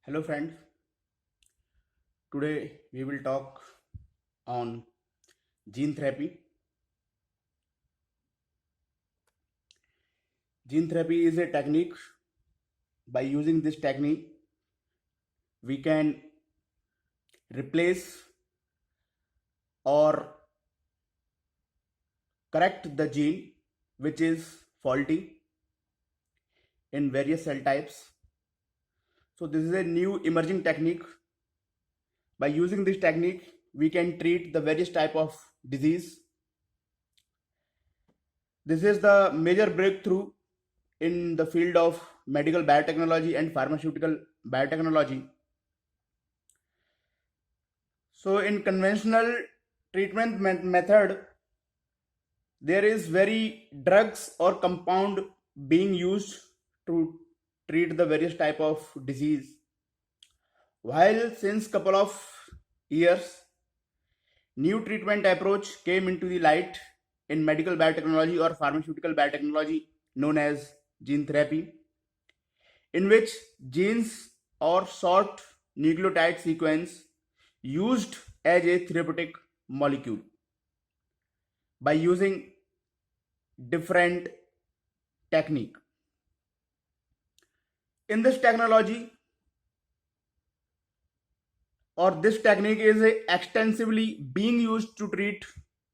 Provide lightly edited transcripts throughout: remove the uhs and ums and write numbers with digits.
Hello friends, today we will talk on gene therapy. Gene therapy is a technique. By using this technique, we can replace or correct the gene which is faulty in various cell types. So this is a new emerging technique. By using this technique, we can treat the various type of disease. This is the major breakthrough in the field of medical biotechnology and pharmaceutical biotechnology. So in conventional treatment method, there is very drugs or compound being used to treat the various type of disease. While since couple of years, new treatment approach came into the light in medical biotechnology or pharmaceutical biotechnology known as gene therapy, in which genes or short nucleotide sequence used as a therapeutic molecule by using different technique. In this technology or this technique is extensively being used to treat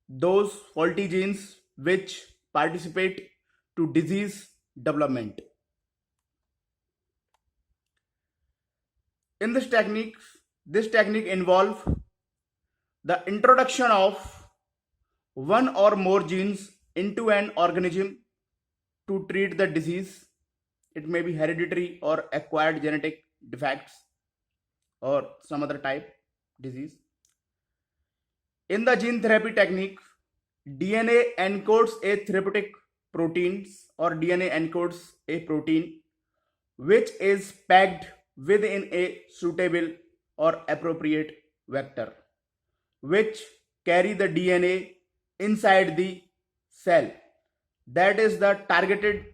those faulty genes which participate to disease development. In this technique involves the introduction of one or more genes into an organism to treat the disease. It may be hereditary or acquired genetic defects or some other type disease. In the gene therapy technique, DNA encodes a therapeutic proteins or DNA encodes a protein which is packed within a suitable or appropriate vector which carry the DNA inside the cell. That is the targeted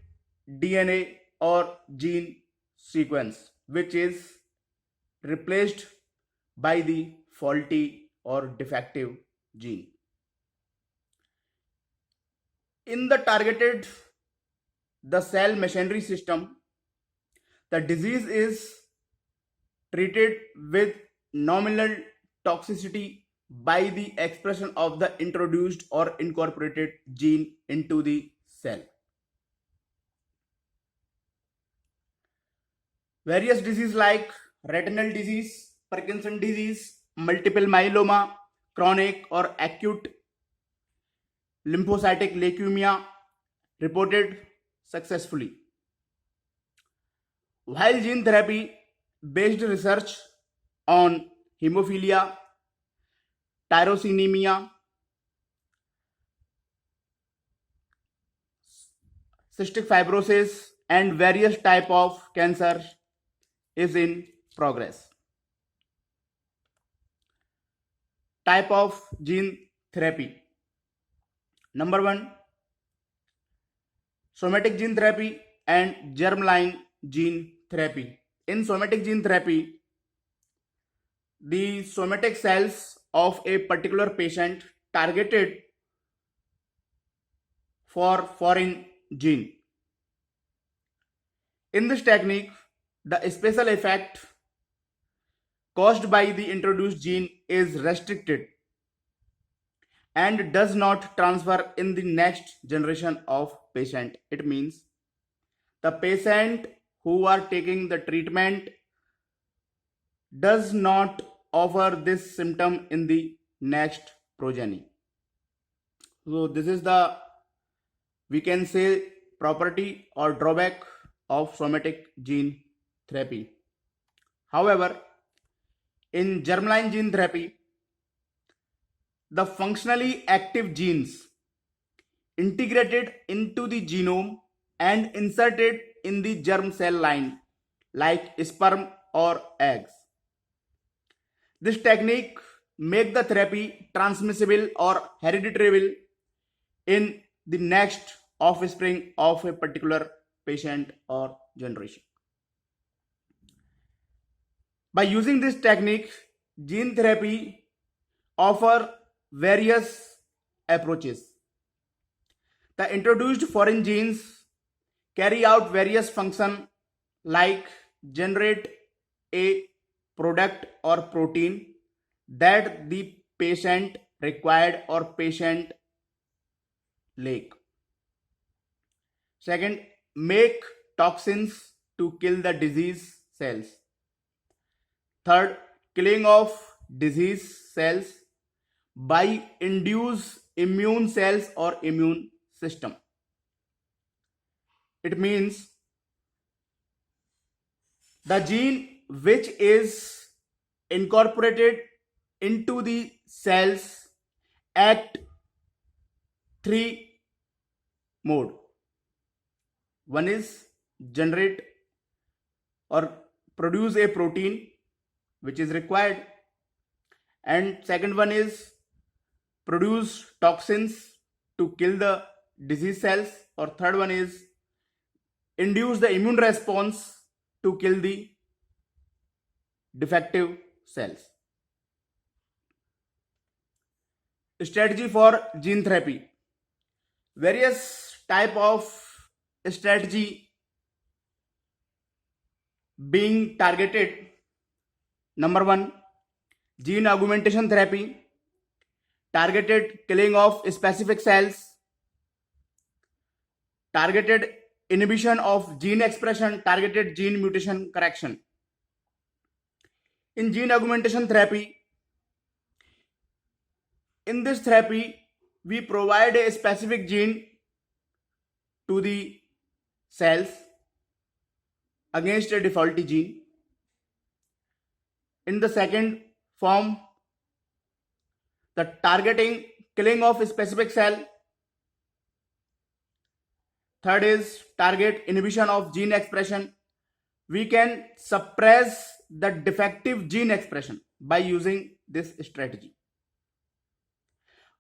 DNA or gene sequence which is replaced by the faulty or defective gene. In the targeted the cell machinery system, the disease is treated with nominal toxicity by the expression of the introduced or incorporated gene into the cell. Various diseases like retinal disease, Parkinson disease, multiple myeloma, chronic or acute lymphocytic leukemia reported successfully. While gene therapy based research on hemophilia, tyrosinemia, cystic fibrosis, and various type of cancer is in progress. Type of gene therapy. Number 1, somatic gene therapy and germline gene therapy. In somatic gene therapy, the somatic cells of a particular patient targeted for foreign gene. In this technique, the special effect caused by the introduced gene is restricted and does not transfer in the next generation of patient. It means the patient who are taking the treatment does not offer this symptom in the next progeny. So this is the, we can say, property or drawback of somatic gene therapy. However, in germline gene therapy, the functionally active genes integrated into the genome and inserted in the germ cell line like sperm or eggs. This technique make the therapy transmissible or hereditary in the next offspring of a particular patient or generation. By using this technique, gene therapy offer various approaches. The introduced foreign genes carry out various functions like generate a product or protein that the patient required or patient lack. Second, make toxins to kill the disease cells. Third, killing of disease cells by induce immune cells or immune system. It means the gene which is incorporated into the cells act three mode. One is generate or produce a protein which is required, and second one is produce toxins to kill the disease cells, or third one is induce the immune response to kill the defective cells. Strategy for gene therapy. Various type of strategy being targeted. Number one, gene augmentation therapy, targeted killing of specific cells, targeted inhibition of gene expression, targeted gene mutation correction. In gene augmentation therapy, in this therapy, we provide a specific gene to the cells against a defaulty gene. In the second form, the targeting killing of a specific cell. Third is target inhibition of gene expression. We can suppress the defective gene expression by using this strategy,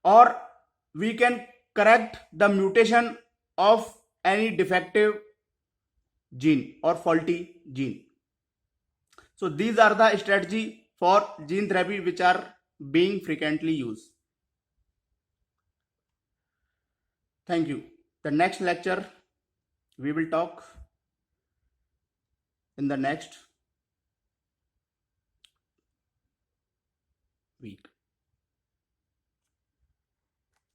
or we can correct the mutation of any defective gene or faulty gene. So these are the strategy for gene therapy which are being frequently used. Thank you. The next lecture we will talk in the next